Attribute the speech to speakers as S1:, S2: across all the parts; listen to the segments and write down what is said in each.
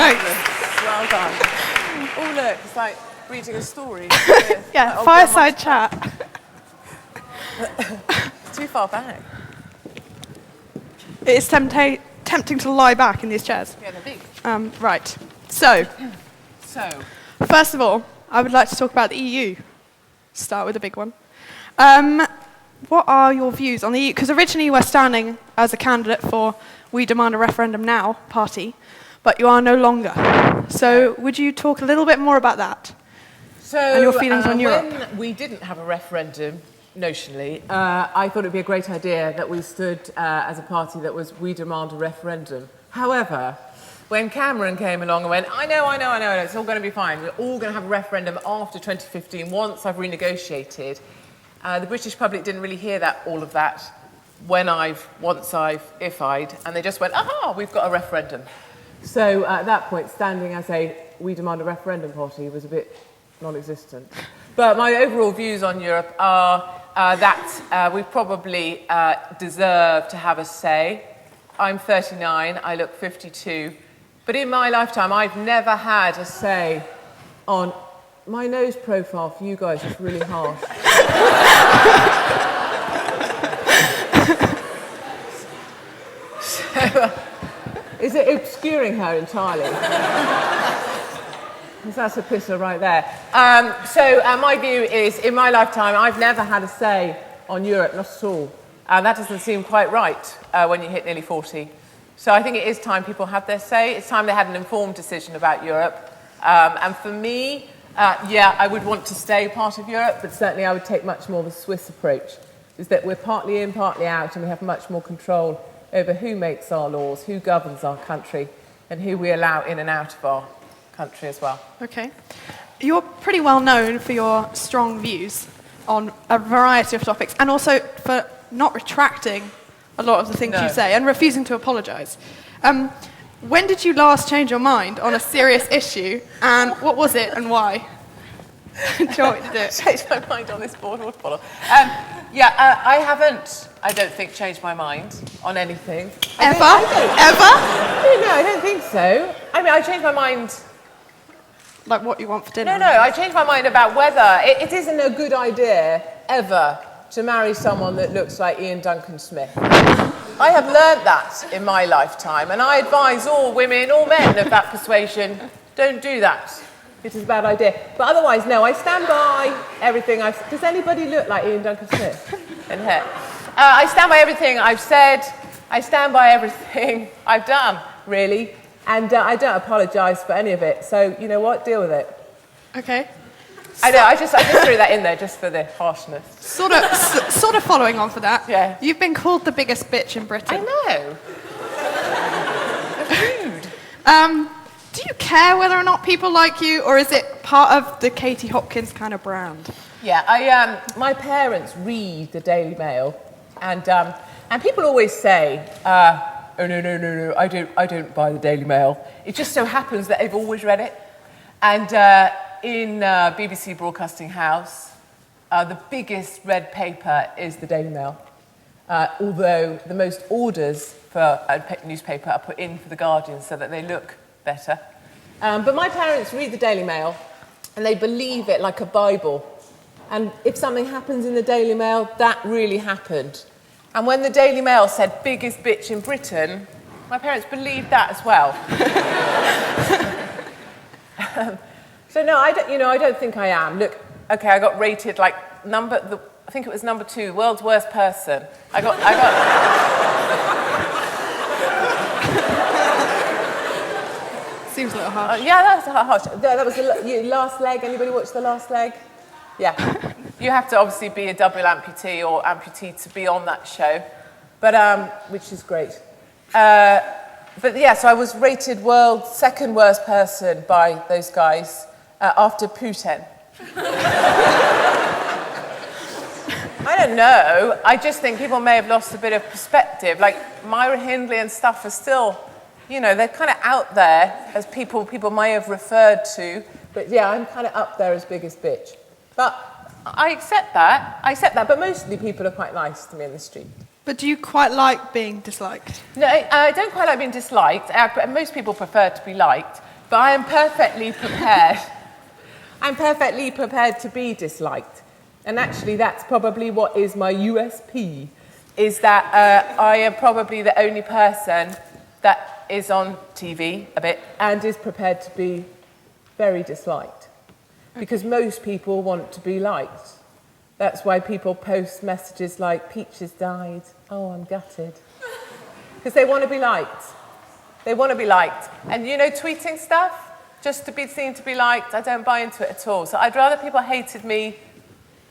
S1: Thanks. Well done. Oh, look, it's like reading a story.
S2: Yeah, fireside chat.
S1: Too far back.
S2: It's tempting to lie back in these chairs.
S1: Yeah, they're big.
S2: Right. So, first of all, I would like to talk about the EU. Start with a big one. What are your views on the EU? Because originally you were standing as a candidate for We Demand a Referendum Now party, but you are no longer. So would you talk a little bit more about that? And your feelings on Europe?
S1: When we didn't have a referendum, notionally, I thought it would be a great idea that we stood as a party that was We Demand a Referendum. However, when Cameron came along and went, I know, it's all going to be fine. We're all going to have a referendum after 2015 once I've renegotiated. The British public didn't really hear all of that once I've IFI'd, and they just went, aha, we've got a referendum. So at that point, standing as a We Demand a Referendum party was a bit non-existent. But my overall views on Europe are that we probably deserve to have a say. I'm 39, I look 52. But in my lifetime, I've never had a say on... My nose profile for you guys is really harsh. So, is it obscuring her entirely? Because that's a pisser right there. My view is, in my lifetime, I've never had a say on Europe, not at all. That doesn't seem quite right when you hit nearly 40. So I think it is time people had their say. It's time they had an informed decision about Europe. And for me, I would want to stay part of Europe, but certainly I would take much more the Swiss approach, is that we're partly in, partly out, and we have much more control over who makes our laws, who governs our country, and who we allow in and out of our country as well.
S2: Okay. You're pretty well known for your strong views on a variety of topics, and also for not retracting a lot of the things you say and refusing to apologise. When did you last change your mind on a serious issue, and what was it and why? Do you want me to do it?
S1: Change my mind on this board water bottle. I haven't, I don't think, changed my mind on anything.
S2: Ever?
S1: Ever? No, I don't think so. I mean, I changed my mind...
S2: Like what you want for dinner?
S1: No, I changed my mind about whether it isn't a good idea, ever, to marry someone that looks like Ian Duncan Smith. I have learnt that in my lifetime, and I advise all women, all men of that persuasion, don't do that. It is a bad idea. But otherwise, no, I stand by everything I've... Does anybody look like Ian Duncan Smith in here? I stand by everything I've said. I stand by everything I've done, really. And I don't apologise for any of it. So, you know what? Deal with it.
S2: Okay.
S1: I know, I just threw that in there just for the harshness.
S2: Sort of following on for that.
S1: Yeah.
S2: You've been called the biggest bitch in Britain.
S1: I know. That's rude.
S2: Do you care whether or not people like you, or is it part of the Katie Hopkins kind of brand?
S1: Yeah, my parents read the Daily Mail, and people always say, oh no, I don't buy the Daily Mail. It just so happens that they've always read it, and in BBC Broadcasting House, the biggest read paper is the Daily Mail, although the most orders for a newspaper are put in for the Guardian so that they look better. But my parents read the Daily Mail, and they believe it like a Bible. And if something happens in the Daily Mail, that really happened. And when the Daily Mail said biggest bitch in Britain, my parents believed that as well. So no, I don't think I am. Look, okay, I got rated like I think it was number 2, world's worst person. I got.
S2: Seems a little harsh.
S1: Yeah, that's harsh. That was the Last Leg. Anybody watch The Last Leg? Yeah. You have to obviously be a double amputee or amputee to be on that show, but which is great. But yeah, so I was rated world's second worst person by those guys after Putin. I don't know. I just think people may have lost a bit of perspective. Like Myra Hindley and stuff are still, they're kind of out there as people may have referred to. But yeah, I'm kind of up there as biggest bitch. But I accept that. But mostly people are quite nice to me in the street.
S2: But do you quite like being disliked?
S1: No, I don't quite like being disliked. Most people prefer to be liked. But I am perfectly prepared. I'm perfectly prepared to be disliked. And actually, that's probably what is my USP, is that I am probably the only person that is on TV a bit and is prepared to be very disliked. Because most people want to be liked. That's why people post messages like, Peaches died, oh, I'm gutted. Because they want to be liked. They want to be liked. And you know, tweeting stuff, just to be seen to be liked, I don't buy into it at all. So I'd rather people hated me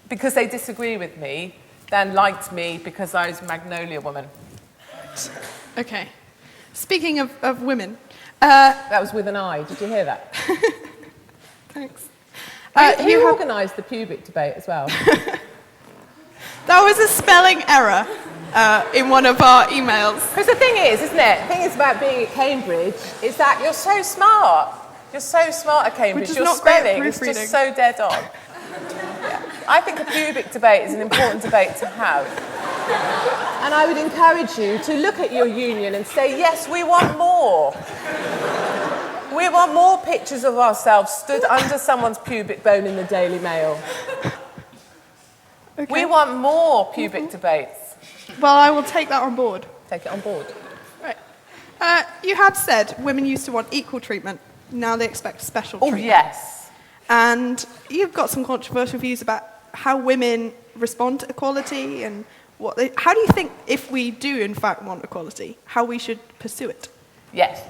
S1: because they disagree with me than liked me because I was a Magnolia woman.
S2: Okay. Speaking of women...
S1: that was with an I. Did you hear that?
S2: Thanks.
S1: You organised the pubic debate as well.
S2: That was a spelling error in one of our emails.
S1: Because the thing is, isn't it? The thing is about being at Cambridge is that you're so smart. You're so smart at Cambridge. Your spelling is just so dead on. Yeah. I think a pubic debate is an important debate to have. And I would encourage you to look at your union and say, yes, we want more. We want more pictures of ourselves stood under someone's pubic bone in the Daily Mail.
S2: Okay.
S1: We want more pubic debates.
S2: Well, I will take that on board.
S1: Take it on board.
S2: Right. You had said women used to want equal treatment. Now they expect special treatment.
S1: Oh, yes.
S2: And you've got some controversial views about how women respond to equality and how do you think, if we do in fact want equality, how we should pursue it?
S1: Yes.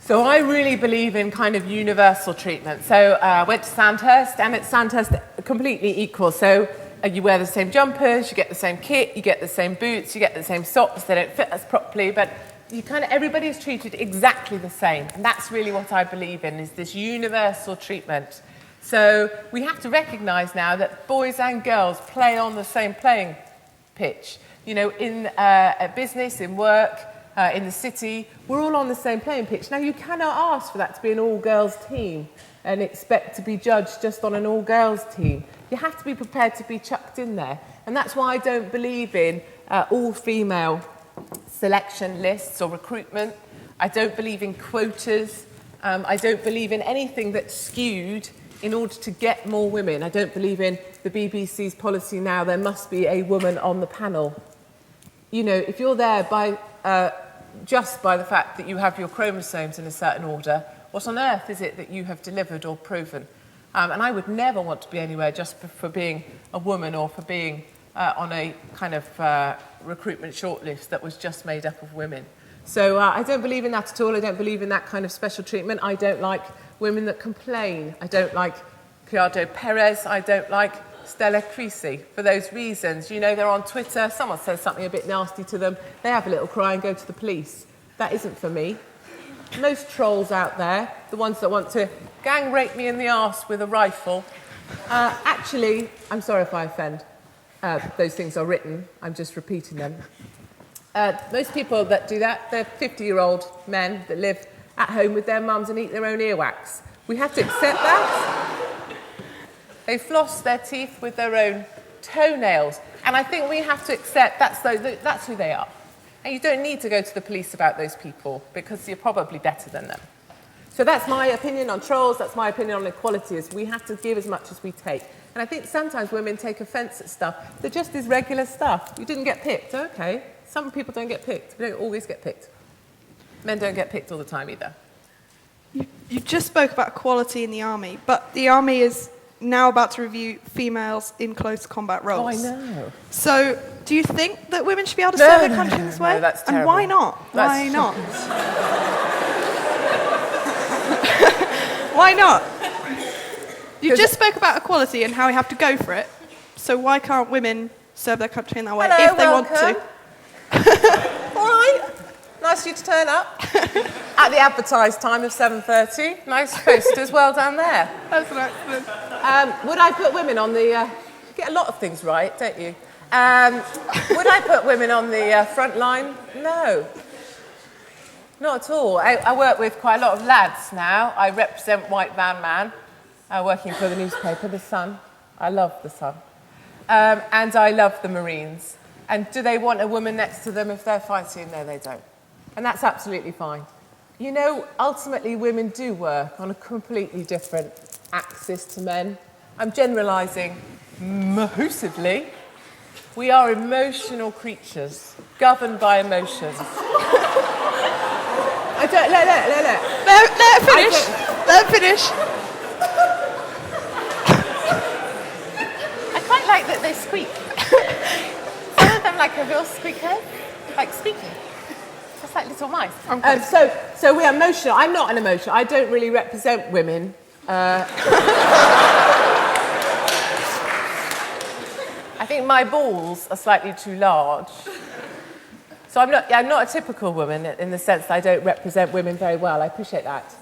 S1: So I really believe in kind of universal treatment. So I went to Sandhurst, and at Sandhurst, completely equal. So you wear the same jumpers, you get the same kit, you get the same boots, you get the same socks. They don't fit us properly, but everybody's treated exactly the same. And that's really what I believe in, is this universal treatment. So we have to recognise now that boys and girls play on the same playing pitch. You know, in a business, in work, in the city, we're all on the same playing pitch. Now, you cannot ask for that to be an all-girls team and expect to be judged just on an all-girls team. You have to be prepared to be chucked in there. And that's why I don't believe in all-female selection lists or recruitment. I don't believe in quotas. I don't believe in anything that's skewed in order to get more women. I don't believe in the BBC's policy now, there must be a woman on the panel. You know, if you're there by just by the fact that you have your chromosomes in a certain order, what on earth is it that you have delivered or proven? And I would never want to be anywhere just for being a woman or for being on a kind of recruitment shortlist that was just made up of women. So I don't believe in that at all. I don't believe in that kind of special treatment. I don't like women that complain. I don't like Criado Perez. I don't like Stella Creasy for those reasons. You know, they're on Twitter, someone says something a bit nasty to them, they have a little cry and go to the police. That isn't for me. Most trolls out there, the ones that want to gang rape me in the arse with a rifle, actually, I'm sorry if I offend. Those things are written, I'm just repeating them. Most people that do that, they're 50-year-old men that live at home with their mums and eat their own earwax. We have to accept that. They floss their teeth with their own toenails. And I think we have to accept that's who they are. And you don't need to go to the police about those people because you're probably better than them. So that's my opinion on trolls, that's my opinion on equality, is we have to give as much as we take. And I think sometimes women take offence at stuff that just is regular stuff. You didn't get picked, okay. Some people don't get picked. We don't always get picked. Men don't get picked all the time either.
S2: You just spoke about equality in the army, but the army is now about to review females in close combat roles.
S1: Oh, I know.
S2: So, do you think that women should be able to serve their country in this way?
S1: No, that's terrible.
S2: And why not? Why not? Why not? You just spoke about equality and how we have to go for it. So why can't women serve their country in that way if they want to?
S1: All right. Nice of you to turn up. At the advertised time of 7:30. Nice posters, well done there.
S2: That's an accident.
S1: Would I put women on the... you get a lot of things right, don't you? Would I put women on the front line? No. Not at all. I work with quite a lot of lads now. I represent White Van Man, working for the newspaper, The Sun. I love The Sun. And I love the Marines. And do they want a woman next to them if they're fighting? No, they don't. And that's absolutely fine. You know, ultimately women do work on a completely different axis to men. I'm generalising massively. We are emotional creatures, governed by emotions. I don't, look.
S2: Let her finish. Let her finish.
S1: I quite like that they squeak. Some of them like a real squeaker, like squeaking. Just like little mice. So we are emotional. I'm not an emotional. I don't really represent women. I think my balls are slightly too large. So I'm not a typical woman in the sense that I don't represent women very well. I appreciate that.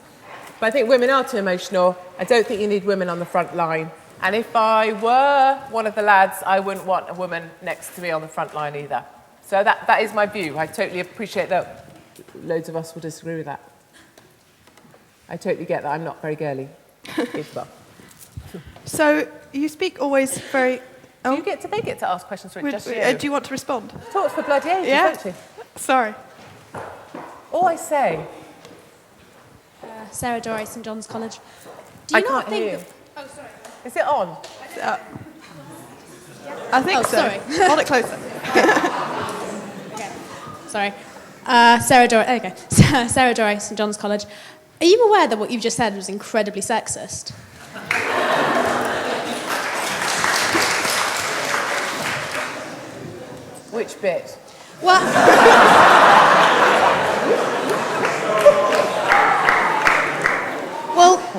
S1: But I think women are too emotional. I don't think you need women on the front line. And if I were one of the lads, I wouldn't want a woman next to me on the front line either. So that is my view. I totally appreciate that loads of us will disagree with that. I totally get that. I'm not very girly. Well.
S2: So you speak always very...
S1: Do they get to ask questions for just you?
S2: Do you want to respond?
S1: Talks for bloody ages,
S2: Yeah?
S1: don't you?
S2: Sorry.
S1: All I say...
S3: Sarah Dory, St John's College.
S1: I can't hear you.
S3: Oh, sorry.
S1: Is it on?
S2: I think so.
S3: Sorry.
S2: Hold it closer.
S3: Okay. Sorry. Sarah Dory, there you go. Sarah Dory, St John's College. Are you aware that what you've just said was incredibly sexist?
S1: Which bit?
S3: Well,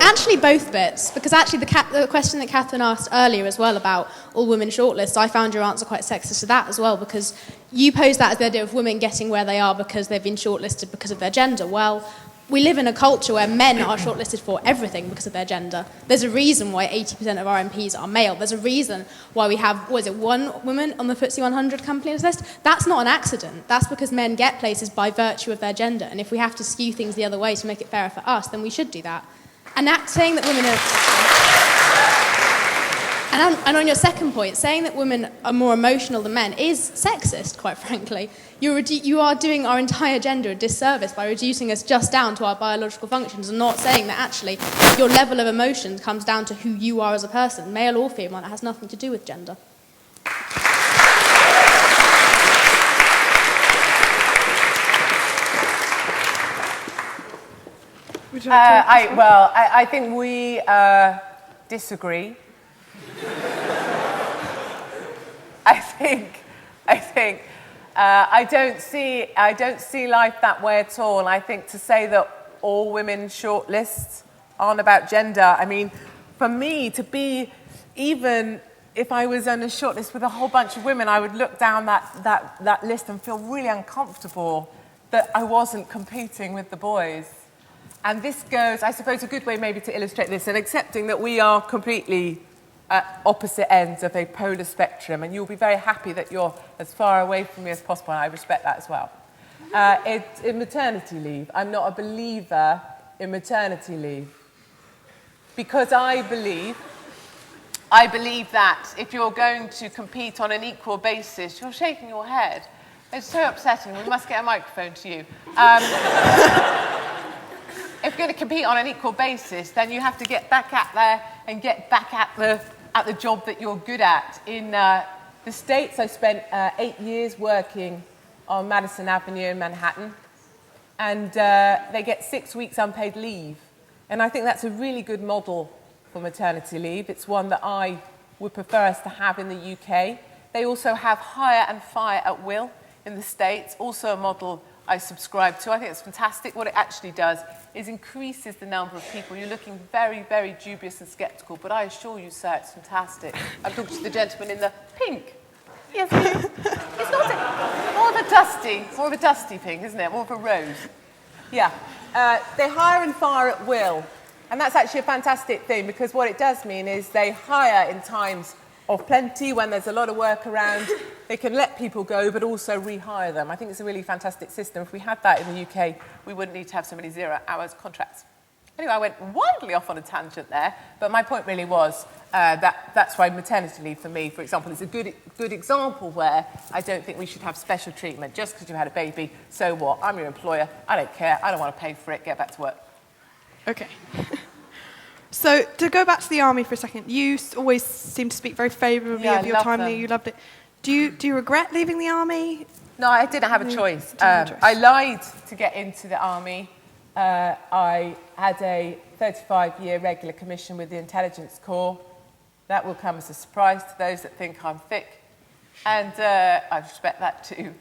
S3: actually both bits, because actually the question that Catherine asked earlier as well about all women shortlists, I found your answer quite sexist to that as well, because you posed that as the idea of women getting where they are because they've been shortlisted because of their gender. Well, we live in a culture where men are shortlisted for everything because of their gender. There's a reason why 80% of our MPs are male. There's a reason why we have, one woman on the FTSE 100 companies list? That's not an accident. That's because men get places by virtue of their gender. And if we have to skew things the other way to make it fairer for us, then we should do that. And saying that women are... And on your second point, saying that women are more emotional than men is sexist, quite frankly. You are doing our entire gender a disservice by reducing us just down to our biological functions and not saying that actually your level of emotion comes down to who you are as a person, male or female. It has nothing to do with gender.
S1: I think we disagree. I don't see life that way at all. I think to say that all women shortlists aren't about gender. I mean, for me to be, even if I was on a shortlist with a whole bunch of women, I would look down that list and feel really uncomfortable that I wasn't competing with the boys. And this goes, I suppose, a good way maybe to illustrate this, and accepting that we are completely at opposite ends of a polar spectrum, and you'll be very happy that you're as far away from me as possible, and I respect that as well. In maternity leave, I'm not a believer in maternity leave, because I believe that if you're going to compete on an equal basis, you're shaking your head. It's so upsetting. We must get a microphone to you. If you're going to compete on an equal basis, then you have to get back out there and get back at the job that you're good at. In the States, I spent 8 years working on Madison Avenue in Manhattan, and they get 6 weeks unpaid leave. And I think that's a really good model for maternity leave. It's one that I would prefer us to have in the UK. They also have hire and fire at will in the States, also a model I subscribe to. I think it's fantastic. What it actually does is increases the number of people. You're looking very, very dubious and sceptical, but I assure you, sir, it's fantastic. I'm talking to the gentleman in the pink. Yes, it's not more of a dusty pink, isn't it? More of a rose. Yeah. They hire and fire at will. And that's actually a fantastic thing, because what it does mean is they hire in times of plenty, when there's a lot of work around. They can let people go, but also rehire them. I think it's a really fantastic system. If we had that in the UK, we wouldn't need to have so many 0 hours contracts. Anyway, I went wildly off on a tangent there, but my point really was that's why maternity leave for me, for example, is a good example where I don't think we should have special treatment just because you had a baby. So what? I'm your employer. I don't care. I don't want to pay for it. Get back to work.
S2: Okay. So to go back to the army for a second, you always seem to speak very favourably of your time there. You loved it. Do you regret leaving the army?
S1: No, I didn't have a choice. I lied to get into the army. I had a 35-year regular commission with the Intelligence Corps. That will come as a surprise to those that think I'm thick. And I respect that too.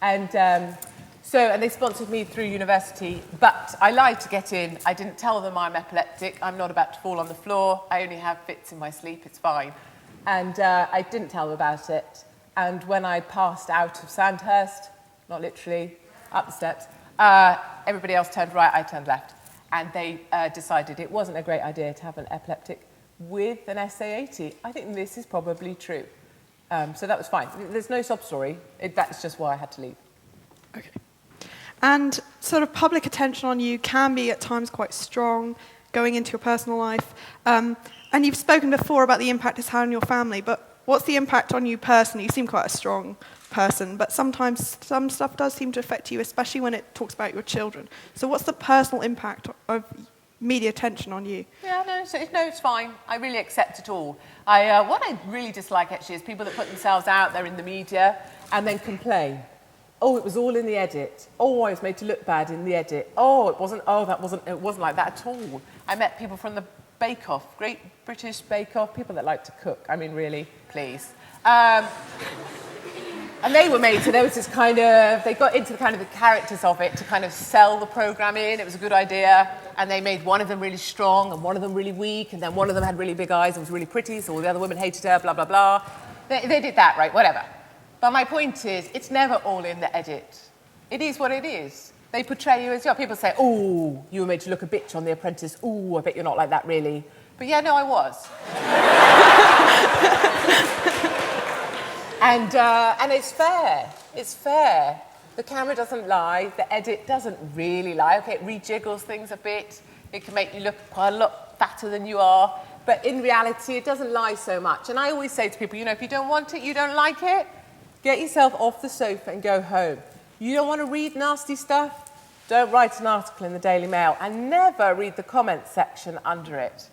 S1: And and they sponsored me through university, but I lied to get in. I didn't tell them I'm epileptic. I'm not about to fall on the floor. I only have fits in my sleep. It's fine. And I didn't tell them about it. And when I passed out of Sandhurst, not literally, up the steps, everybody else turned right, I turned left. And they decided it wasn't a great idea to have an epileptic with an SA-80. I think this is probably true. So that was fine. There's no sob story. That's just why I had to leave.
S2: Okay. And sort of public attention on you can be at times quite strong, going into your personal life. And you've spoken before about the impact it's had on your family, but what's the impact on you personally? You seem quite a strong person, but sometimes some stuff does seem to affect you, especially when it talks about your children. So what's the personal impact of media attention on you?
S1: Yeah, no, it's fine. I really accept it all. What I really dislike, actually, is people that put themselves out there in the media and then complain. Oh, it was all in the edit. Oh, I was made to look bad in the edit. Oh, it wasn't like that at all. I met people from the Bake Off, Great British Bake Off, people that like to cook. I mean, really, please. And they were made, so there was this kind of, they got into the kind of the characters of it to kind of sell the programme in. It was a good idea. And they made one of them really strong and one of them really weak. And then one of them had really big eyes and was really pretty, so all the other women hated her, blah, blah, blah. They did that, right, whatever. But my point is, it's never all in the edit. It is what it is. They portray you as you are. People say, oh, you were made to look a bitch on The Apprentice. Oh, I bet you're not like that, really. But yeah, no, I was. And it's fair. It's fair. The camera doesn't lie. The edit doesn't really lie. Okay, it rejiggles things a bit. It can make you look quite a lot fatter than you are. But in reality, it doesn't lie so much. And I always say to people, you know, if you don't want it, you don't like it, get yourself off the sofa and go home. You don't want to read nasty stuff? Don't write an article in the Daily Mail and never read the comments section under it.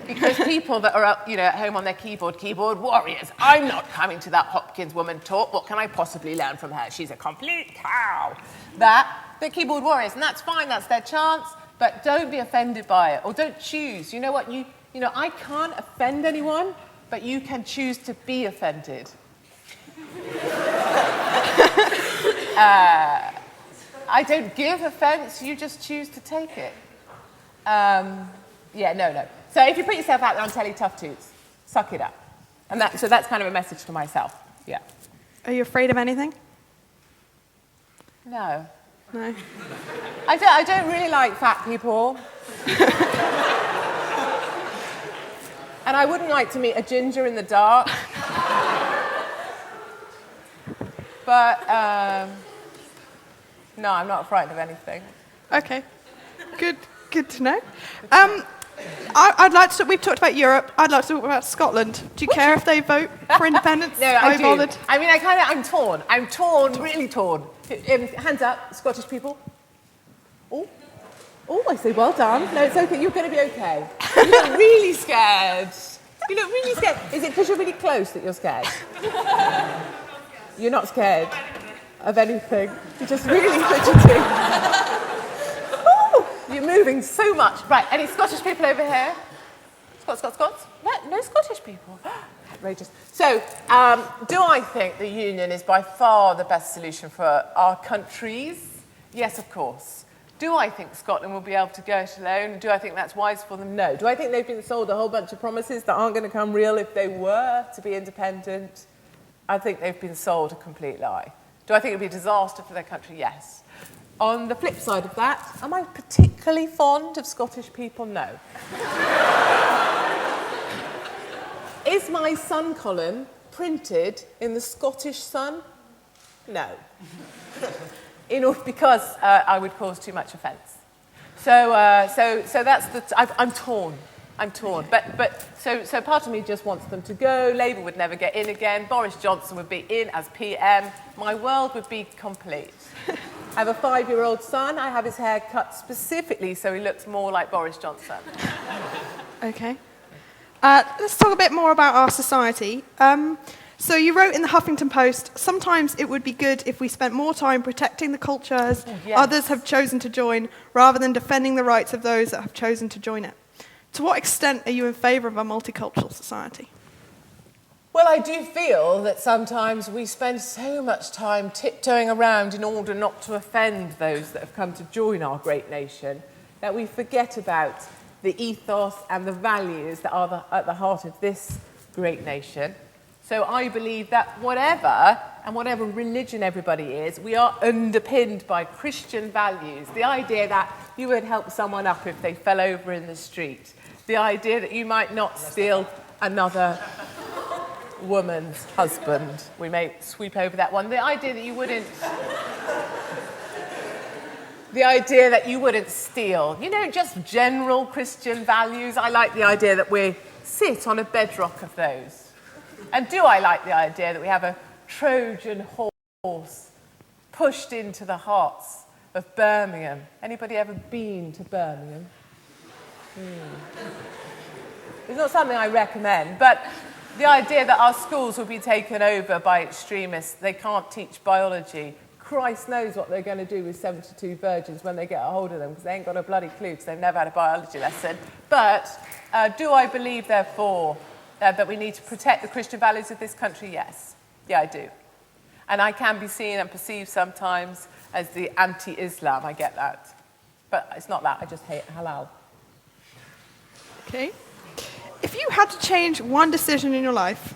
S1: Because people that are, you know, at home on their keyboard warriors, I'm not coming to that Hopkins woman talk. What can I possibly learn from her? She's a complete cow. They're keyboard warriors, and that's fine, that's their chance, but don't be offended by it, or don't choose. You know what, you know, I can't offend anyone, but you can choose to be offended. I don't give offence, you just choose to take it. Yeah, no. So if you put yourself out there on telly, tough toots, suck it up. And so that's kind of a message to myself, yeah.
S2: Are you afraid of anything?
S1: No.
S2: No?
S1: I don't really like fat people. And I wouldn't like to meet a ginger in the dark. But, no, I'm not frightened of anything.
S2: Okay, good to know. I'd like to. We've talked about Europe. I'd like to talk about Scotland. Do you care if they vote for independence?
S1: No, I do.
S2: Bothered?
S1: I mean, I'm torn. I'm torn, really torn. Hands up, Scottish people. Oh, I say well done. No, it's okay. You're going to be okay. You look really scared. You look really scared. Is it because you're really close that you're scared? You're not scared of anything. You're just really fidgety. You're moving so much. Right, any Scottish people over here? Scots? No Scottish people. Outrageous. So, do I think the union is by far the best solution for our countries? Yes, of course. Do I think Scotland will be able to go it alone? Do I think that's wise for them? No. Do I think they've been sold a whole bunch of promises that aren't going to come real if they were to be independent? I think they've been sold a complete lie. Do I think it would be a disaster for their country? Yes. On the flip side of that, am I particularly fond of Scottish people? No. Is my Sun column printed in the Scottish Sun? No. Because I would cause too much offence. So that's I'm torn. I'm torn. So part of me just wants them to go. Labour would never get in again. Boris Johnson would be in as PM. My world would be complete. I have a 5-year-old son. I have his hair cut specifically so he looks more like Boris Johnson.
S2: Okay. Let's talk a bit more about our society. So you wrote in the Huffington Post, sometimes it would be good if we spent more time protecting the cultures others have chosen to join, rather than defending the rights of those that have chosen to join it. To what extent are you in favour of a multicultural society?
S1: Well, I do feel that sometimes we spend so much time tiptoeing around in order not to offend those that have come to join our great nation, that we forget about the ethos and the values that are at the heart of this great nation. So I believe that whatever religion everybody is, we are underpinned by Christian values. The idea that you would help someone up if they fell over in the street. The idea that you might not steal another woman's husband. We may sweep over that one. The idea that you wouldn't steal. You know, just general Christian values. I like the idea that we sit on a bedrock of those. And do I like the idea that we have a Trojan horse pushed into the hearts of Birmingham? Anybody ever been to Birmingham? It's not something I recommend, but the idea that our schools will be taken over by extremists, they can't teach biology. Christ knows what they're going to do with 72 virgins when they get a hold of them, because they ain't got a bloody clue, because they've never had a biology lesson. But do I believe, therefore, that we need to protect the Christian values of this country? Yes. Yeah, I do. And I can be seen and perceived sometimes as the anti-Islam. I get that. But it's not that. I just hate halal.
S2: Okay. If you had to change one decision in your life,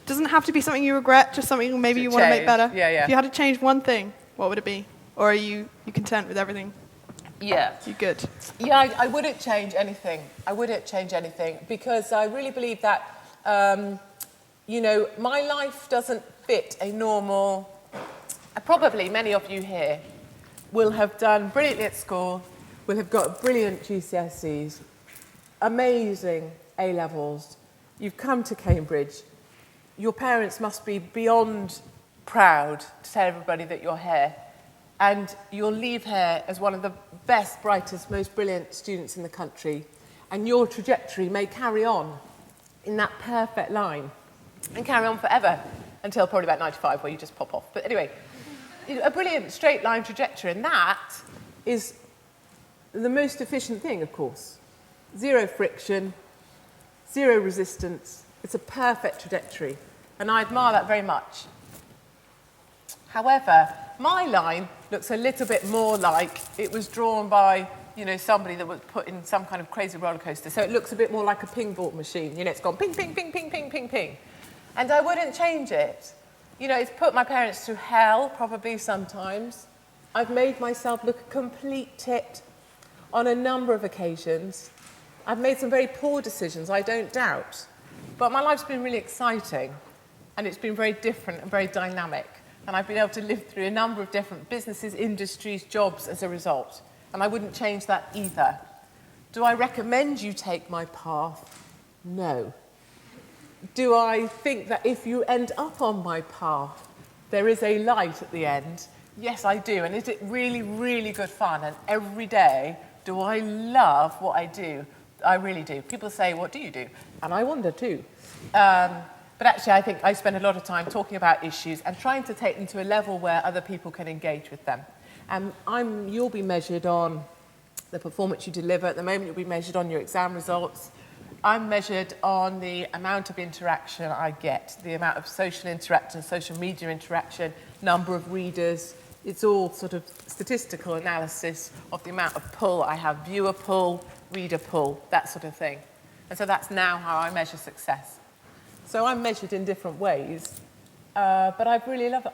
S2: doesn't have to be something you regret, just something maybe you want to make better.
S1: Yeah.
S2: If you had to change one thing, what would it be? Or are you content with everything?
S1: Yeah.
S2: You good?
S1: Yeah, I wouldn't change anything. I wouldn't change anything because I really believe that, my life doesn't fit a normal... Probably many of you here will have done brilliantly at school, will have got brilliant GCSEs, amazing A-levels. You've come to Cambridge. Your parents must be beyond proud to tell everybody that you're here. And you'll leave here as one of the best, brightest, most brilliant students in the country. And your trajectory may carry on in that perfect line and carry on forever until probably about 95, where you just pop off. But anyway, a brilliant straight line trajectory. And that is the most efficient thing, of course. Zero friction, zero resistance. It's a perfect trajectory. And I admire that very much. However, my line looks a little bit more like it was drawn by, somebody that was put in some kind of crazy roller coaster. So it looks a bit more like a ping ball machine. It's gone ping, ping, ping, ping, ping, ping, ping. And I wouldn't change it. It's put my parents through hell, probably sometimes. I've made myself look a complete tit on a number of occasions. I've made some very poor decisions, I don't doubt. But my life's been really exciting. And it's been very different and very dynamic. And I've been able to live through a number of different businesses, industries, jobs as a result. And I wouldn't change that either. Do I recommend you take my path? No. Do I think that if you end up on my path, there is a light at the end? Yes, I do. And is it really, really good fun? And every day, do I love what I do? I really do. People say, what do you do? And I wonder too. But actually, I think I spend a lot of time talking about issues and trying to take them to a level where other people can engage with them. And you'll be measured on the performance you deliver. At the moment, you'll be measured on your exam results. I'm measured on the amount of interaction I get, the amount of social interaction, social media interaction, number of readers. It's all sort of statistical analysis of the amount of pull I have, viewer pull, reader pull, that sort of thing. And so that's now how I measure success. So I'm measured in different ways, but I've really loved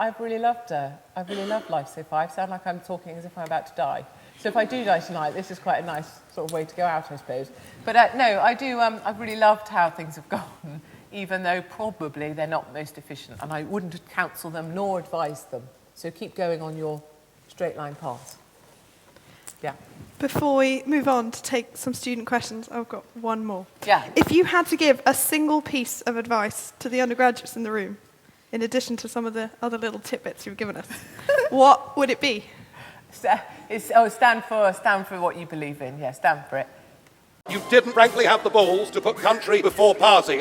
S1: life so far. I sound like I'm talking as if I'm about to die. So if I do die tonight, this is quite a nice sort of way to go out, I suppose. But no, I do. I've really loved how things have gone, even though probably they're not most efficient, and I wouldn't counsel them nor advise them. So keep going on your straight line path. Yeah.
S2: Before we move on to take some student questions, I've got one more.
S1: Yeah.
S2: If you had to give a single piece of advice to the undergraduates in the room, in addition to some of the other little tidbits you've given us, what would it be?
S1: Stand for what you believe in. Yeah, stand for it.
S4: You didn't frankly have the balls to put country before party.